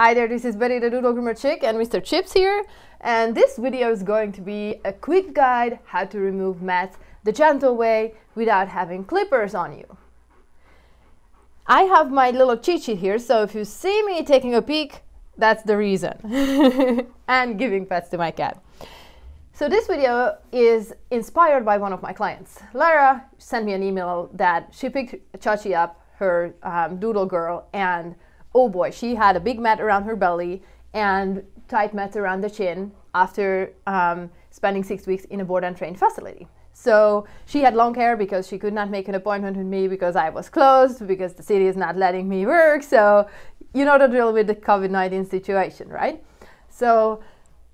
Hi there, this is Betty the Doodle Groomer Chick and Mr. Chips here, and this video is going to be a quick guide how to remove mats the gentle way without having clippers on you. I have my little cheat sheet here, so if you see me taking a peek, that's the reason. And giving pets to my cat. So this video is inspired by one of my clients. Lara sent me an email that she picked Chachi up, her doodle girl, and oh boy, she had a big mat around her belly and tight mats around the chin after spending 6 weeks in a board and train facility. So she had long hair because she could not make an appointment with me because I was closed, because the city is not letting me work. So you know the drill with the COVID-19 situation, right? So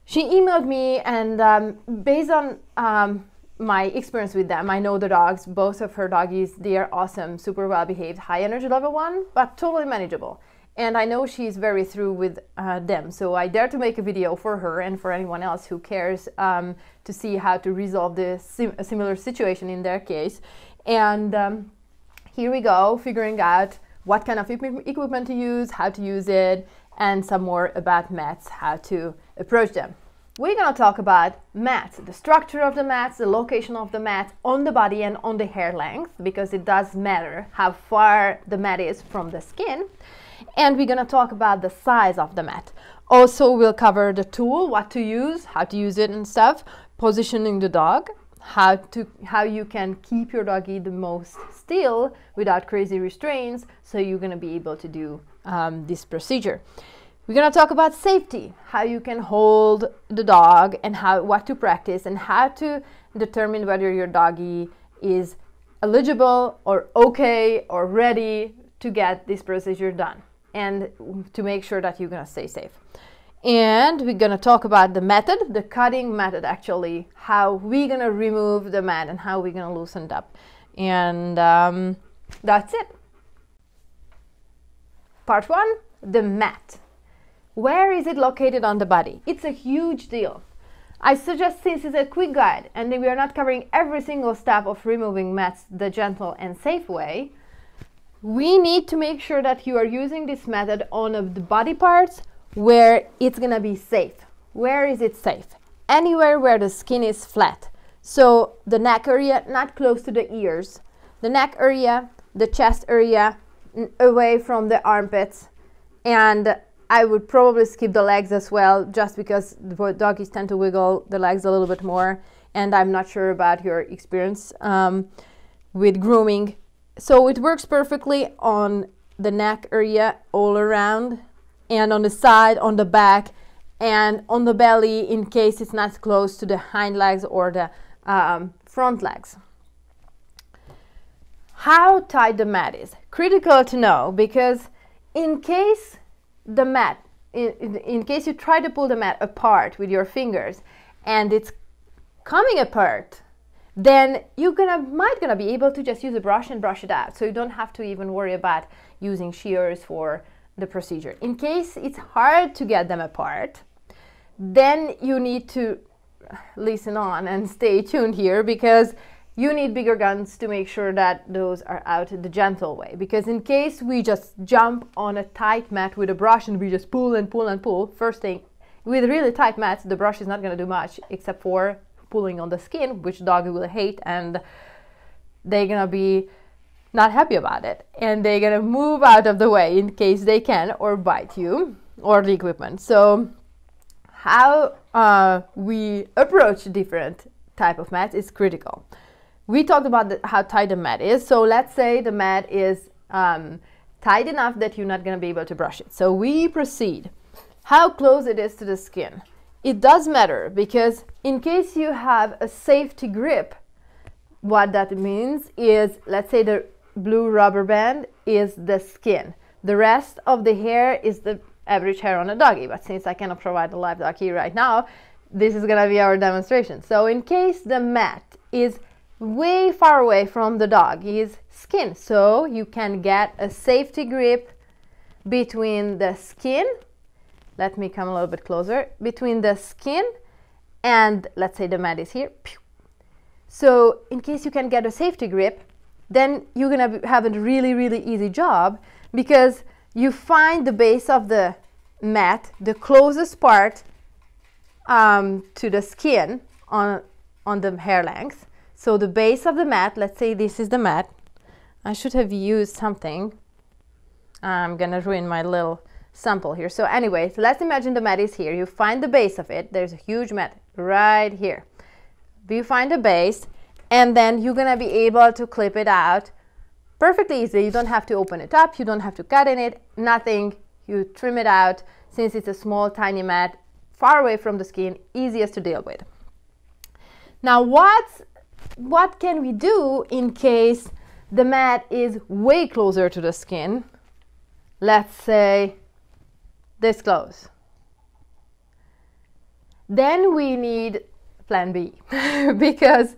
she emailed me, and based on my experience with them, I know the dogs, both of her doggies, they are awesome, super well behaved, high energy level 1, but totally manageable. And I know she's very through with them, so I dare to make a video for her and for anyone else who cares to see how to resolve a similar situation in their case. And here we go, figuring out what kind of equipment to use, how to use it, and some more about mats, how to approach them. We're going to talk about mats, the structure of the mats, the location of the mat on the body and on the hair length, because it does matter how far the mat is from the skin. And we're going to talk about the size of the mat. Also, we'll cover the tool, what to use, how to use it and stuff, positioning the dog, how you can keep your doggy the most still without crazy restraints, so you're going to be able to do this procedure. We're going to talk about safety, how you can hold the dog and what to practice and how to determine whether your doggy is eligible or okay or ready to get this procedure done, and to make sure that you're going to stay safe. And we're going to talk about the method, the cutting method actually, how we're going to remove the mat and how we're going to loosen it up. And that's it. Part 1, the mat. Where is it located on the body? It's a huge deal. I suggest, since it's a quick guide and we are not covering every single step of removing mats the gentle and safe way, we need to make sure that you are using this method on the body parts where it's gonna be safe. Where is it safe? Anywhere where the skin is flat. So the neck area, not close to the ears. The neck area, the chest area, away from the armpits. And I would probably skip the legs as well, just because the doggies tend to wiggle the legs a little bit more. And I'm not sure about your experience with grooming. So it works perfectly on the neck area all around, and on the side, on the back, and on the belly in case it's not close to the hind legs or the front legs. How tight the mat is. Critical to know, because in case the mat, in case you try to pull the mat apart with your fingers and it's coming apart, then you're might gonna be able to just use a brush and brush it out, so you don't have to even worry about using shears for the procedure. In case it's hard to get them apart, then you need to listen on and stay tuned here, because you need bigger guns to make sure that those are out the gentle way. Because in case we just jump on a tight mat with a brush and we just pull and pull and pull, first thing, with really tight mats, the brush is not gonna do much except for pulling on the skin, which dog will hate, and they're gonna be not happy about it, and they're gonna move out of the way in case they can, or bite you or the equipment. So how we approach different type of mats is critical. We talked about how tight the mat is. So let's say the mat is tight enough that you're not gonna be able to brush it. So we proceed. How close it is to the skin. It does matter, because in case you have a safety grip, what that means is, let's say the blue rubber band is the skin. The rest of the hair is the average hair on a doggy. But since I cannot provide a live dog here right now, this is gonna be our demonstration. So in case the mat is way far away from the doggy's skin, so you can get a safety grip between the skin. Let me come a little bit closer. Between the skin and, let's say the mat is here. So in case you can get a safety grip, then you're gonna have a really, really easy job, because you find the base of the mat the closest part to the skin on the hair length. So the base of the mat, let's say this is the mat. I should have used something. I'm gonna ruin my little sample here. So anyway, so let's imagine the mat is here. You find the base of it. There's a huge mat right here. You find the base, and then you're gonna be able to clip it out perfectly easy. You don't have to open it up. You don't have to cut in it, nothing. You trim it out. Since it's a small, tiny mat, far away from the skin, easiest to deal with. Now, what can we do in case the mat is way closer to the skin? Let's say this close. Then we need plan B because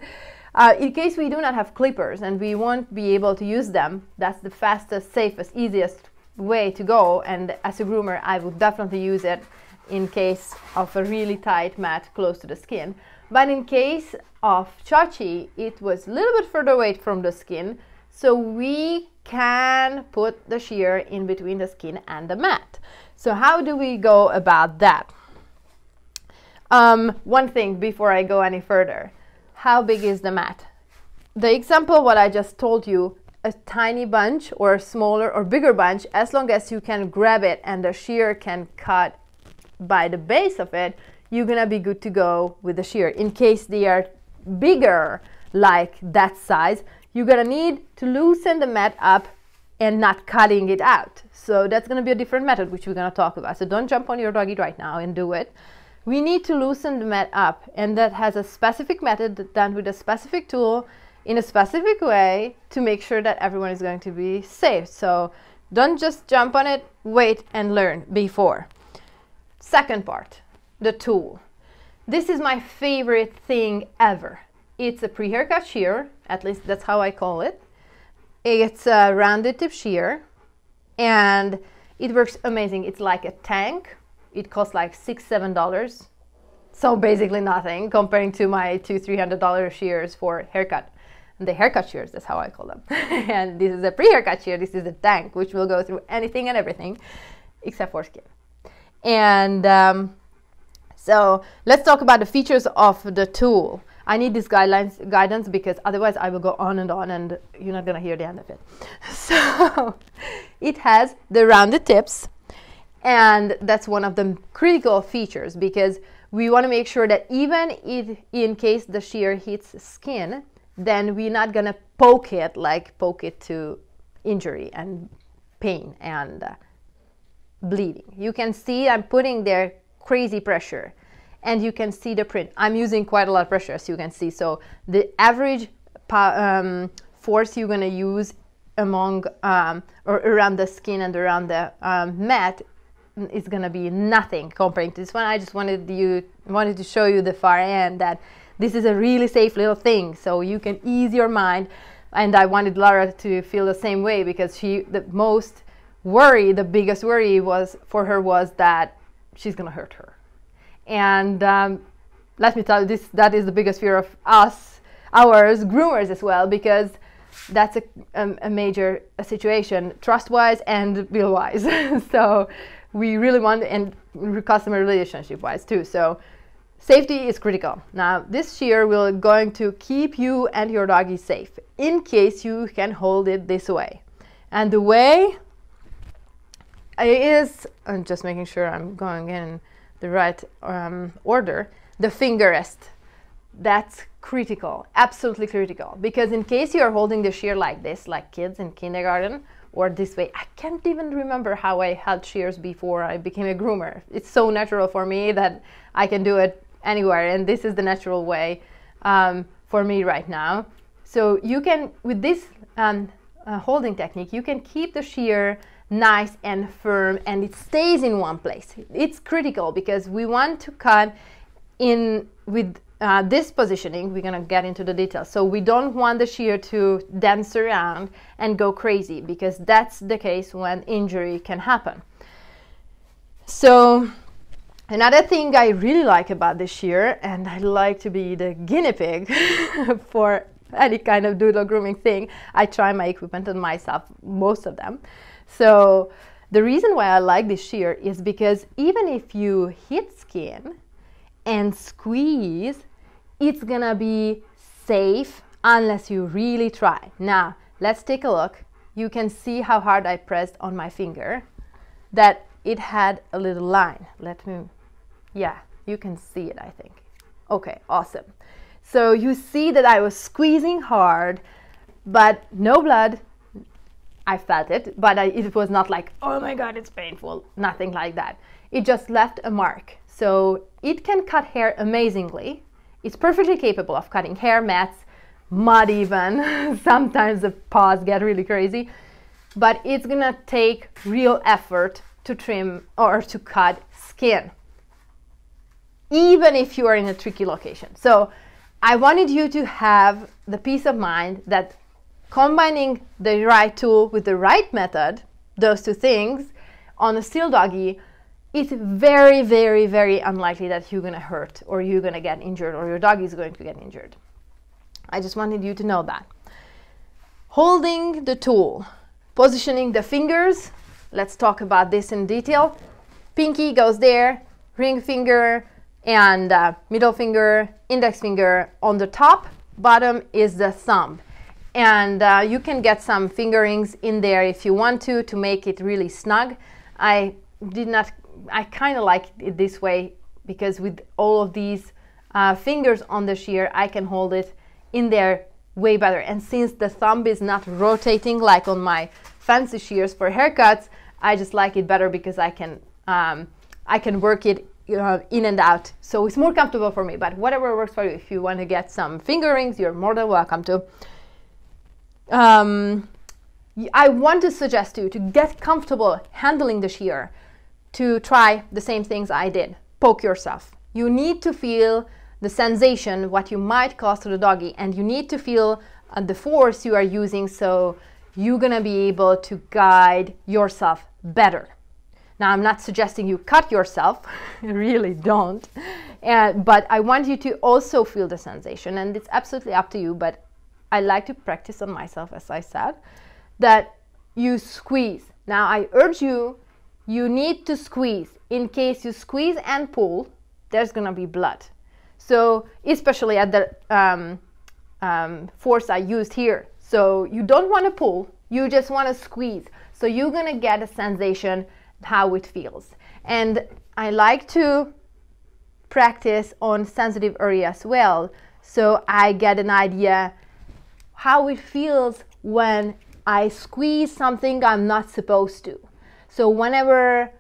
in case we do not have clippers and we won't be able to use them, that's the fastest, safest, easiest way to go. And as a groomer, I would definitely use it in case of a really tight mat close to the skin. But in case of Chachi, it was a little bit further away from the skin, so we can put the shear in between the skin and the mat. So how do we go about that? One thing before I go any further, how big is the mat? The example what I just told you, a tiny bunch or a smaller or bigger bunch, as long as you can grab it and the shear can cut by the base of it, you're gonna be good to go with the shear. In case they are bigger, like that size, you're gonna need to loosen the mat up and not cutting it out. So that's gonna be a different method, which we're gonna talk about. So don't jump on your doggy right now and do it. We need to loosen the mat up, and that has a specific method done with a specific tool in a specific way to make sure that everyone is going to be safe. So don't just jump on it, wait and learn before. Second part, the tool. This is my favorite thing ever. It's a pre-haircut shear, at least that's how I call it. It's a rounded tip shear and it works amazing. It's like a tank. It costs like $6–7. So basically nothing comparing to my $200–300 shears for haircut. And the haircut shears, that's how I call them. And this is a pre-haircut shear. This is a tank, which will go through anything and everything except for skin. And so let's talk about the features of the tool. I need this guidance because otherwise I will go on and you're not gonna hear the end of it. So it has the rounded tips, and that's one of the critical features because we want to make sure that even if in case the shear hits skin, then we're not gonna poke it to injury and pain and bleeding. You can see I'm putting there crazy pressure and you can see the print. I'm using quite a lot of pressure, as you can see. So the average force you're going to use among or around the skin and around the mat is going to be nothing comparing to this one. I just wanted to show you the far end that this is a really safe little thing, so you can ease your mind. And I wanted Lara to feel the same way because the biggest worry for her was that she's going to hurt her. And let me tell you, that is the biggest fear of ours groomers as well, because that's a major situation, trust-wise and bill-wise. So we really want, and customer relationship-wise too. So safety is critical. Now, this shear will going to keep you and your doggy safe in case you can hold it this way. And the way is, I'm just making sure I'm going in the right order, the finger rest. That's critical, absolutely critical, because in case you are holding the shear like this, like kids in kindergarten, or this way, I can't even remember how I held shears before I became a groomer. It's so natural for me that I can do it anywhere, and this is the natural way for me right now. So you can, with this holding technique, you can keep the shear nice and firm, and it stays in one place. It's critical because we want to cut in with this positioning. We're gonna get into the details. So we don't want the shear to dance around and go crazy, because that's the case when injury can happen. So another thing I really like about this shear, and I like to be the guinea pig for any kind of doodle grooming thing, I try my equipment on myself, most of them. So The reason why I like this shear is because even if you hit skin and squeeze, it's gonna be safe unless you really try. Now, let's take a look. You can see how hard I pressed on my finger, that it had a little line. Yeah, you can see it, I think. Okay, awesome. So you see that I was squeezing hard, but no blood. I felt it, but it was not like, oh my God, it's painful. Nothing like that. It just left a mark. So it can cut hair amazingly. It's perfectly capable of cutting hair, mats, mud even. Sometimes the paws get really crazy. But it's gonna take real effort to trim or to cut skin, even if you are in a tricky location. So I wanted you to have the peace of mind that combining the right tool with the right method, those two things, on a still doggy, it's very, very, very unlikely that you're gonna hurt or you're gonna get injured or your doggy is going to get injured. I just wanted you to know that. Holding the tool, positioning the fingers, let's talk about this in detail. Pinky goes there, ring finger and middle finger, index finger on the top, bottom is the thumb. And you can get some fingerings in there if you want to make it really snug. I kind of like it this way because with all of these fingers on the shear, I can hold it in there way better. And since the thumb is not rotating like on my fancy shears for haircuts, I just like it better because I can work it in and out. So it's more comfortable for me, but whatever works for you. If you want to get some fingerings, you're more than welcome to. I want to suggest you to get comfortable handling the shear, to try the same things I did. Poke yourself. You need to feel the sensation, what you might cause to the doggy, and you need to feel the force you are using, so you're gonna be able to guide yourself better. Now, I'm not suggesting you cut yourself, really don't, but I want you to also feel the sensation, and it's absolutely up to you, but I like to practice on myself, as I said, that you squeeze. Now, I urge you, you need to squeeze. In case you squeeze and pull, there's gonna be blood. So, especially at the force I used here. So, you don't wanna pull, you just wanna squeeze. So, you're gonna get a sensation how it feels. And I like to practice on sensitive area as well, so I get an idea how it feels when I squeeze something I'm not supposed to. So whenever,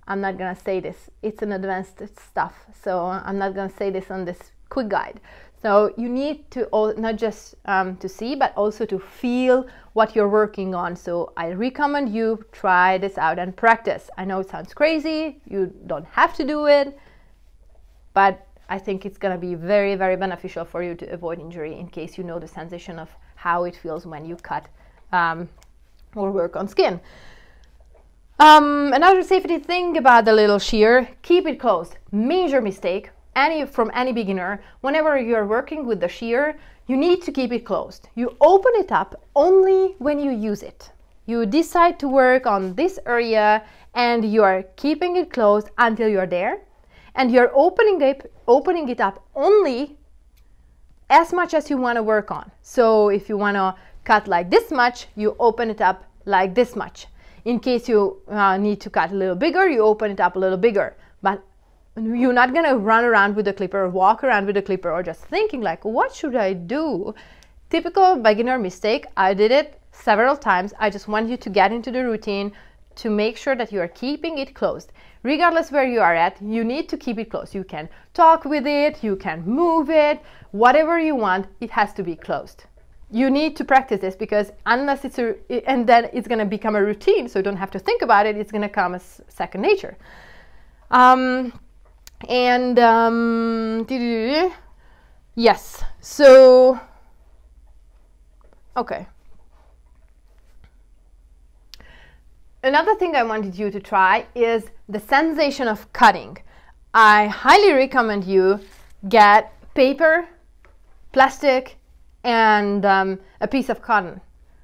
I'm not gonna say this, it's an advanced stuff, so I'm not gonna say this on this quick guide. So you need to not just to see, but also to feel what you're working on. So I recommend you try this out and practice. I know it sounds crazy, you don't have to do it, but I think it's gonna be very, very beneficial for you to avoid injury in case you know the sensation of how it feels when you cut or work on skin. Another safety thing about the little shear, keep it closed. Major mistake from any beginner, whenever you're working with the shear, you need to keep it closed. You open it up only when you use it. You decide to work on this area and you are keeping it closed until you're there, and you're opening it up only as much as you want to work on. So if you want to cut like this much, you open it up like this much. In case you need to cut a little bigger, you open it up a little bigger. But you're not going to run around with the clipper or walk around with the clipper or just thinking like, what should I do? Typical beginner mistake. I did it several times. I just want you to get into the routine to make sure that you are keeping it closed. Regardless where you are at, you need to keep it closed. You can talk with it, you can move it, whatever you want, it has to be closed. You need to practice this because unless and then it's going to become a routine, so you don't have to think about it, it's going to come as second nature. Yes, so, okay. Another thing I wanted you to try is the sensation of cutting. I highly recommend you get paper, plastic, and a piece of cotton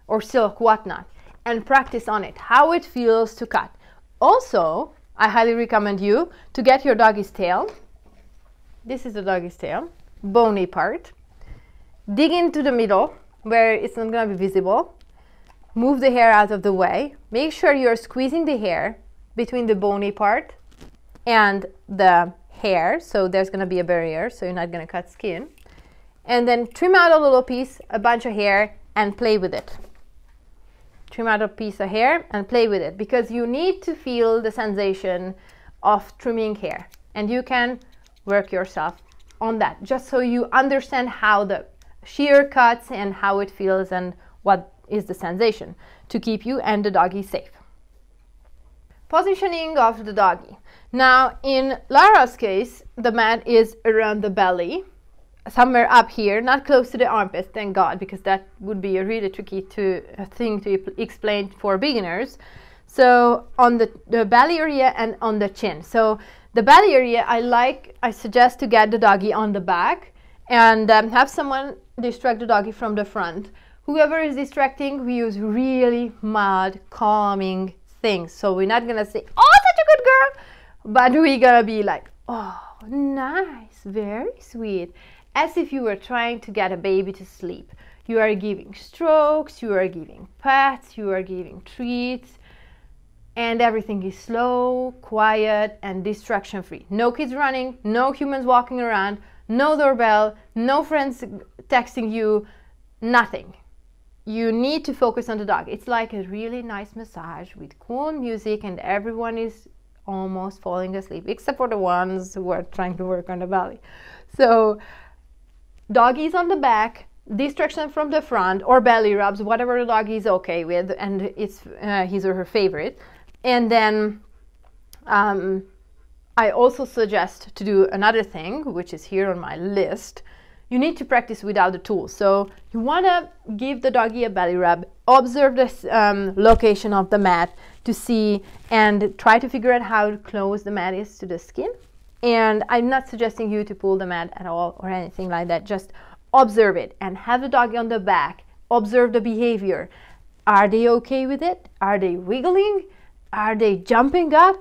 or silk, whatnot, and practice on it, how it feels to cut. Also, I highly recommend you to get your doggy's tail. This is the doggy's tail, bony part. Dig into the middle where it's not going to be visible. Move the hair out of the way. Make sure you're squeezing the hair between the bony part and the hair, so there's going to be a barrier, so you're not going to cut skin. And then trim out a little piece, a bunch of hair, and play with it. Trim out a piece of hair and play with it, because you need to feel the sensation of trimming hair, and you can work yourself on that, just so you understand how the shear cuts and how it feels and what is the sensation to keep you and the doggy safe. Positioning of the doggy. Now in Lara's case, the mat is around the belly, somewhere up here, not close to the armpits, thank God, because that would be a really tricky thing to explain for beginners. So on the belly area and on the chin. So the belly area, I suggest to get the doggy on the back and have someone distract the doggy from the front. Whoever is distracting, we use really mild, calming things. So we're not gonna say, "Oh, such a good girl," but we're gonna be like, "Oh, nice, very sweet," as if you were trying to get a baby to sleep. You are giving strokes, you are giving pats, you are giving treats, and everything is slow, quiet, and distraction-free. No kids running, no humans walking around, no doorbell, no friends texting you, nothing. You need to focus on the dog. It's like a really nice massage with cool music, and everyone is almost falling asleep, except for the ones who are trying to work on the belly. So doggy's on the back, distraction from the front, or belly rubs, whatever the doggy is okay with, and it's his or her favorite. And then I also suggest to do another thing, which is here on my list. You need to practice without the tools. So you want to give the doggy a belly rub, observe the location of the mat to see, and try to figure out how close the mat is to the skin. And I'm not suggesting you to pull the mat at all or anything like that. Just observe it and have the doggy on the back. Observe the behavior. Are they okay with it? Are they wiggling? Are they jumping up?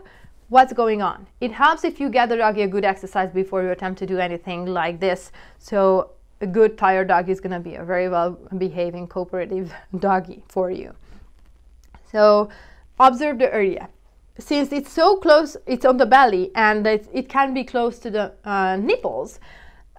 What's going on? It helps if you get the doggy a good exercise before you attempt to do anything like this. So a good tired doggy is going to be a very well behaving, cooperative doggy for you. So observe the area. Since it's so close, it's on the belly, and it can be close to the nipples.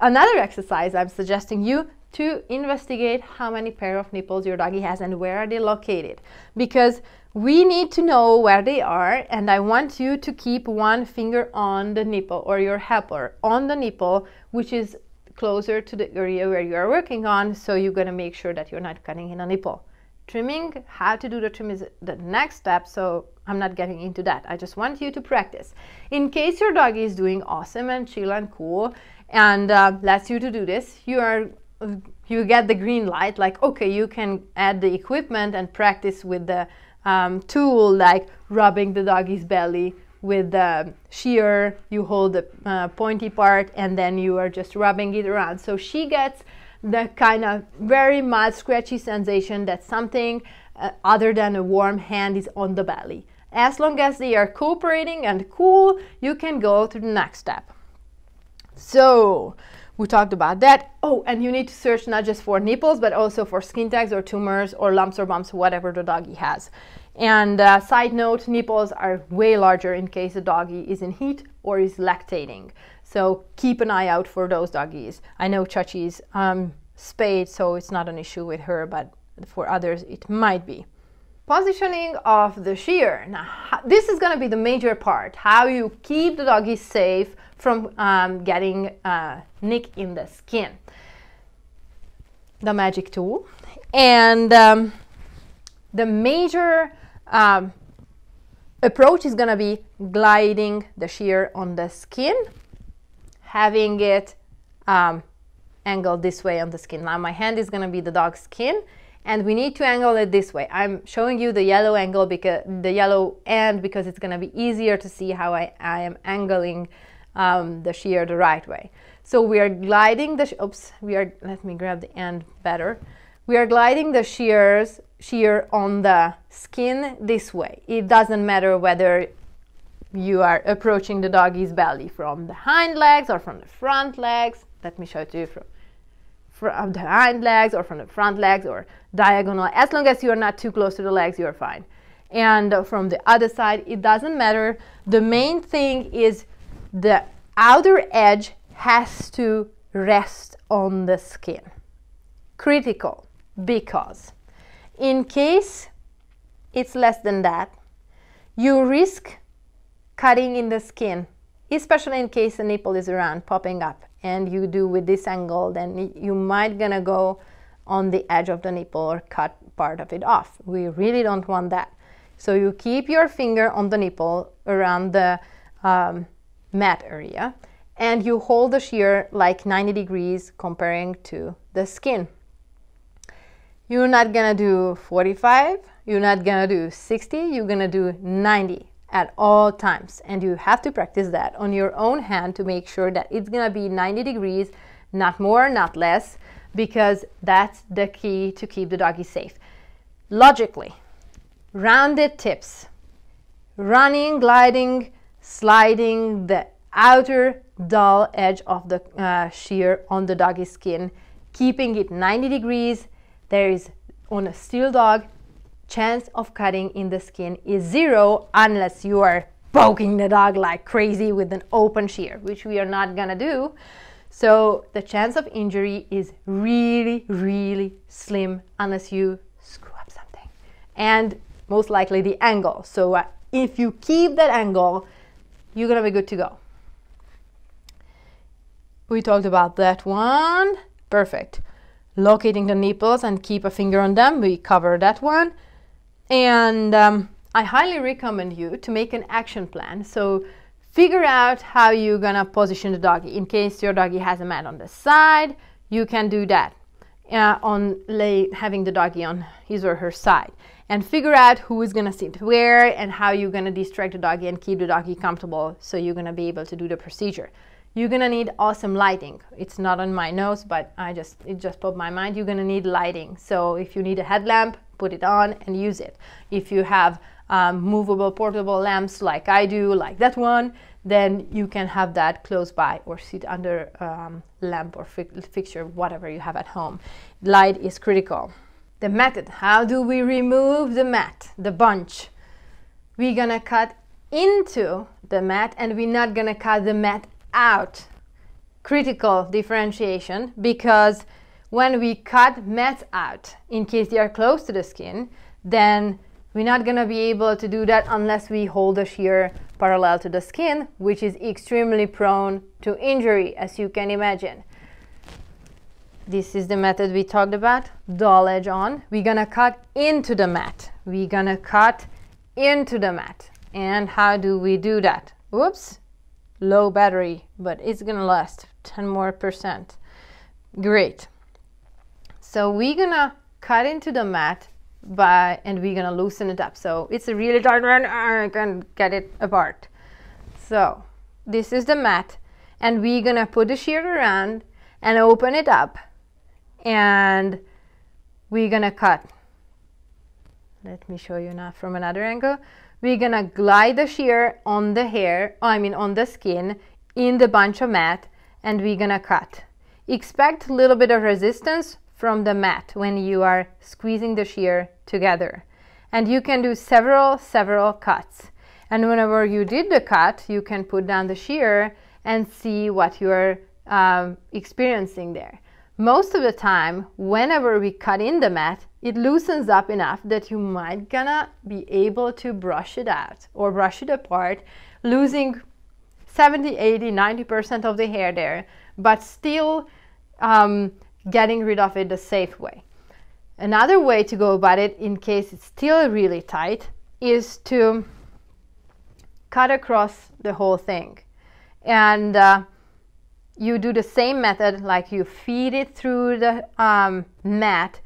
Another exercise I'm suggesting you to investigate how many pair of nipples your doggy has and where are they located, because we need to know where they are, and I want you to keep one finger on the nipple, or your helper on the nipple, which is closer to the area where you are working on, so you're going to make sure that you're not cutting in a nipple. Trimming, how to do the trim is the next step, so I'm not getting into that. I just want you to practice. In case your doggy is doing awesome and chill and cool and lets you to do this, you get the green light, like, okay, you can add the equipment and practice with the tool, like rubbing the doggy's belly with the shear. You hold the pointy part and then you are just rubbing it around, so she gets the kind of very mild scratchy sensation that something other than a warm hand is on the belly. As long as they are cooperating and cool, you can go to the next step. So we talked about that. Oh, and you need to search not just for nipples, but also for skin tags or tumors or lumps or bumps, whatever the doggy has. And side note, nipples are way larger in case the doggy is in heat or is lactating. So keep an eye out for those doggies. I know Chachi's spayed, so it's not an issue with her, but for others it might be. Positioning of the shear. Now, this is going to be the major part, how you keep the doggy safe from getting nick in the skin. The magic tool. And the major approach is going to be gliding the shear on the skin, having it angled this way on the skin. Now my hand is going to be the dog's skin, and we need to angle it this way. I'm showing you the yellow angle, because the yellow end, because it's going to be easier to see how I am angling the shear the right way. So we are gliding the let me grab the end better. We are gliding the shear on the skin this way. It doesn't matter whether you are approaching the doggy's belly from the hind legs or from the front legs. Let me show it to you from the hind legs or from the front legs or diagonal. As long as you are not too close to the legs, you are fine. And from the other side, it doesn't matter. The main thing is the outer edge has to rest on the skin. Critical, because in case it's less than that, you risk cutting in the skin, especially in case the nipple is around popping up and you do with this angle, then you might gonna go on the edge of the nipple or cut part of it off. We really don't want that. So you keep your finger on the nipple around the mat area and you hold the shear like 90 degrees comparing to the skin. You're not gonna do 45, you're not gonna do 60, you're gonna do 90 at all times. And you have to practice that on your own hand to make sure that it's gonna be 90 degrees, not more, not less, because that's the key to keep the doggy safe. Logically, rounded tips, running, gliding, sliding the outer dull edge of the shear on the doggy skin, keeping it 90 degrees. There is, on a still dog, chance of cutting in the skin is 0 unless you are poking the dog like crazy with an open shear, which we are not gonna do. So the chance of injury is really, really slim unless you screw up something. And most likely the angle. So if you keep that angle, you're gonna be good to go. We talked about that one. Perfect. Locating the nipples and keep a finger on them. We covered that one. And I highly recommend you to make an action plan. So figure out how you're gonna position the doggy. In case your doggy has a mat on the side, you can do that having the doggy on his or her side. And figure out who is gonna sit where and how you're gonna distract the doggy and keep the doggy comfortable so you're gonna be able to do the procedure. You're gonna need awesome lighting. It's not on my nose, but it just popped my mind. You're gonna need lighting. So if you need a headlamp, put it on and use it. If you have movable portable lamps like I do, like that one, then you can have that close by or sit under lamp or fixture, whatever you have at home. Light is critical. The method, how do we remove the mat, the bunch? We're gonna cut into the mat and we're not gonna cut the mat out. Critical differentiation, because when we cut mats out, in case they are close to the skin, then we're not gonna be able to do that unless we hold the shear parallel to the skin, which is extremely prone to injury, as you can imagine. This is the method we talked about, dull edge on. We're gonna cut into the mat. We're gonna cut into the mat. And how do we do that? Whoops, low battery, but it's gonna last 10% more. Great. So we're gonna cut into the mat and we're gonna loosen it up. So it's a really tight one, I can get it apart. So this is the mat and we're gonna put the shear around and open it up and we're gonna cut. Let me show you now from another angle. We're gonna glide the shear on the hair, on the skin in the bunch of mat and we're gonna cut. Expect a little bit of resistance from the mat when you are squeezing the shear together. And you can do several cuts. And whenever you did the cut, you can put down the shear and see what you're experiencing there. Most of the time, whenever we cut in the mat, it loosens up enough that you might gonna be able to brush it out or brush it apart, losing 70, 80, 90% of the hair there, but still getting rid of it the safe way. Another way to go about it, in case it's still really tight, is to cut across the whole thing. And you do the same method, like you feed it through the mat.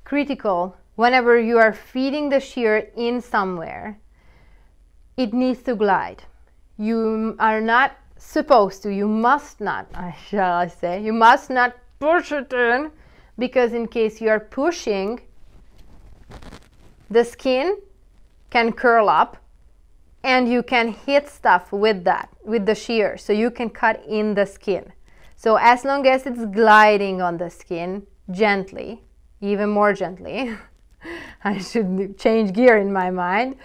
Critical, whenever you are feeding the shear in somewhere, it needs to glide. You are not supposed to, you must not, shall I say, you must not push it in, because in case you are pushing, the skin can curl up and you can hit stuff with that, with the shear, so you can cut in the skin. So as long as it's gliding on the skin gently, even more gently, I should change gear in my mind.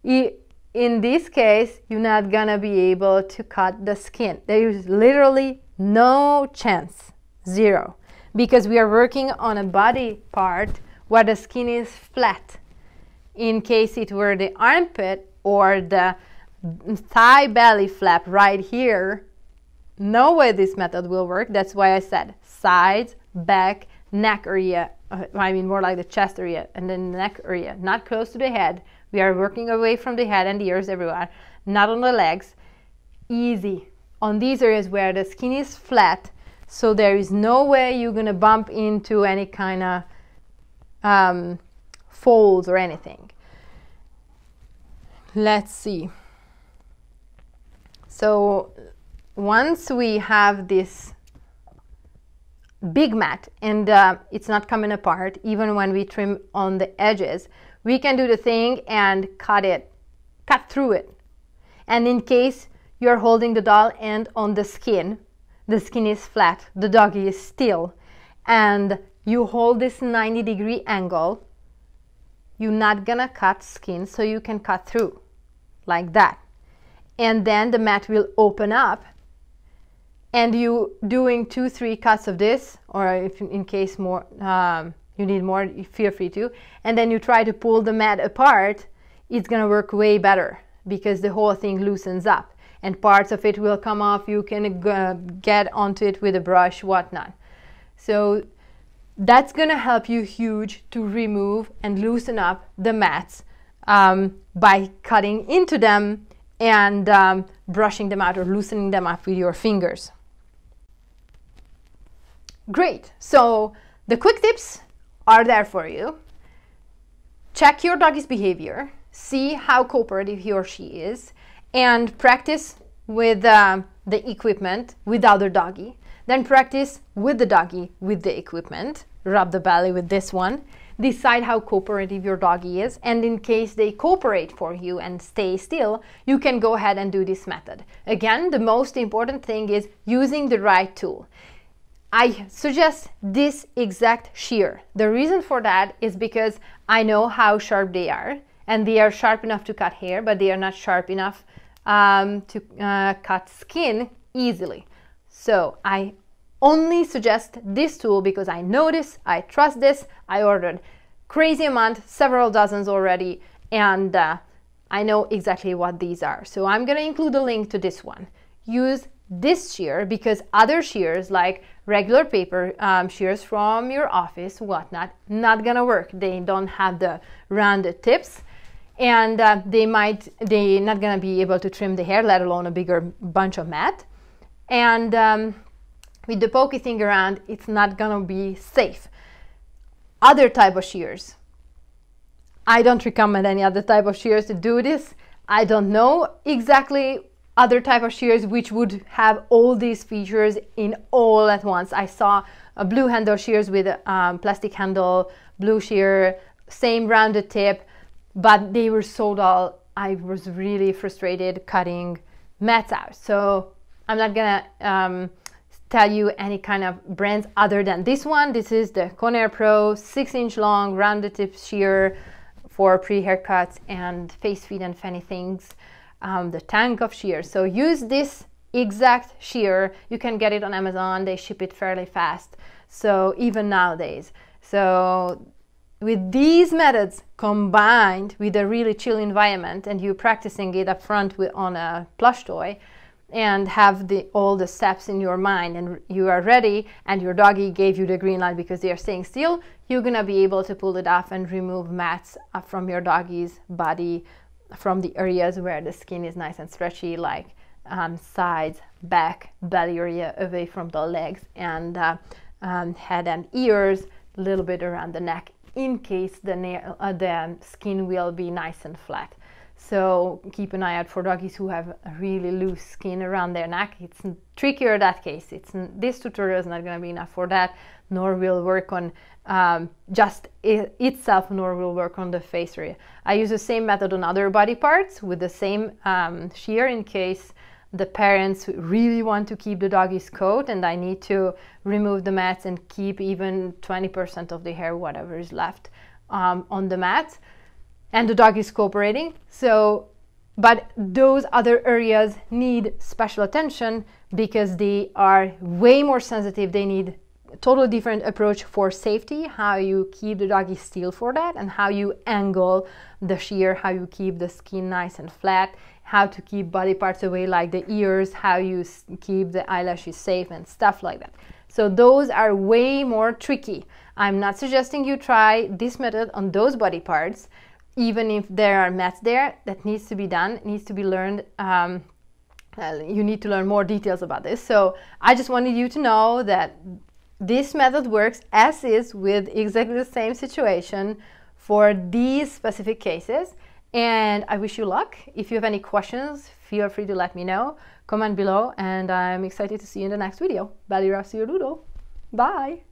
In this case, you're not gonna be able to cut the skin. There is literally no chance, zero, because we are working on a body part where the skin is flat. In case it were the armpit or the thigh belly flap right here, no way this method will work. That's why I said sides, back, neck area, I mean more like the chest area and then the neck area, not close to the head. We are working away from the head and the ears everywhere, not on the legs. Easy on these areas where the skin is flat, so there is no way you're gonna bump into any kind of folds or anything. Let's see. So once we have this big mat and it's not coming apart, even when we trim on the edges, we can do the thing and cut through it. And in case you're holding the doll end on the skin is flat, the doggy is still, and you hold this 90-degree angle, you're not gonna cut skin, so you can cut through like that. And then the mat will open up and you doing 2-3 cuts of this, or if in case more you need more, you feel free to, and then you try to pull the mat apart, it's gonna work way better because the whole thing loosens up and parts of it will come off. You can get onto it with a brush, whatnot. So that's gonna help you huge to remove and loosen up the mats by cutting into them and brushing them out or loosening them up with your fingers. Great, so the quick tips are there for you. Check your doggy's behavior, see how cooperative he or she is, and practice with the equipment with the other doggy. Then practice with the doggy with the equipment. Rub the belly with this one. Decide how cooperative your doggy is, and in case they cooperate for you and stay still, you can go ahead and do this method. Again, the most important thing is using the right tool. I suggest this exact shear. The reason for that is because I know how sharp they are, and they are sharp enough to cut hair, but they are not sharp enough to cut skin easily. So I only suggest this tool because I know this, I trust this, I ordered crazy amount, several dozens already, and I know exactly what these are. So I'm gonna include a link to this one. Use this shear because other shears like regular paper shears from your office, whatnot, not gonna work. They don't have the rounded tips, and they're not gonna be able to trim the hair, let alone a bigger bunch of mat. And with the pokey thing around, it's not gonna be safe. Other type of shears, I don't recommend any other type of shears to do this. I don't know exactly other type of shears which would have all these features in all at once. I saw a blue handle shears with a plastic handle, blue shear, same rounded tip, but they were so dull. I was really frustrated cutting mats out. So I'm not gonna tell you any kind of brands other than this one. This is the Conair Pro 6-inch long rounded tip shear for pre-haircuts and face, feet, and fanny things. The tank of shears. So use this exact shear. You can get it on Amazon. They ship it fairly fast. So even nowadays. So with these methods combined with a really chill environment, and you practicing it up front on a plush toy, and have all the steps in your mind, and you are ready, and your doggy gave you the green light because they are staying still, you're gonna be able to pull it off and remove mats from your doggy's body, from the areas where the skin is nice and stretchy, like sides, back, belly area, away from the legs, and head and ears, a little bit around the neck, in case the skin will be nice and flat. So keep an eye out for doggies who have a really loose skin around their neck. It's trickier in that case. This tutorial is not going to be enough for that, nor will work on just itself, nor will work on the face area. I use the same method on other body parts with the same shear in case the parents really want to keep the doggy's coat and I need to remove the mats and keep even 20% of the hair, whatever is left, on the mat, and the dog is cooperating. So, but those other areas need special attention because they are way more sensitive. They need a totally different approach for safety, how you keep the doggy still for that, and how you angle the shear, how you keep the skin nice and flat, how to keep body parts away like the ears, how you keep the eyelashes safe and stuff like that. So those are way more tricky. I'm not suggesting you try this method on those body parts, even if there are mats there. That needs to be done, it needs to be learned. You need to learn more details about this. So I just wanted you to know that this method works as is with exactly the same situation for these specific cases. And I wish you luck. If you have any questions, feel free to let me know. Comment below, and I'm excited to see you in the next video. Belly rubs your doodle. Bye!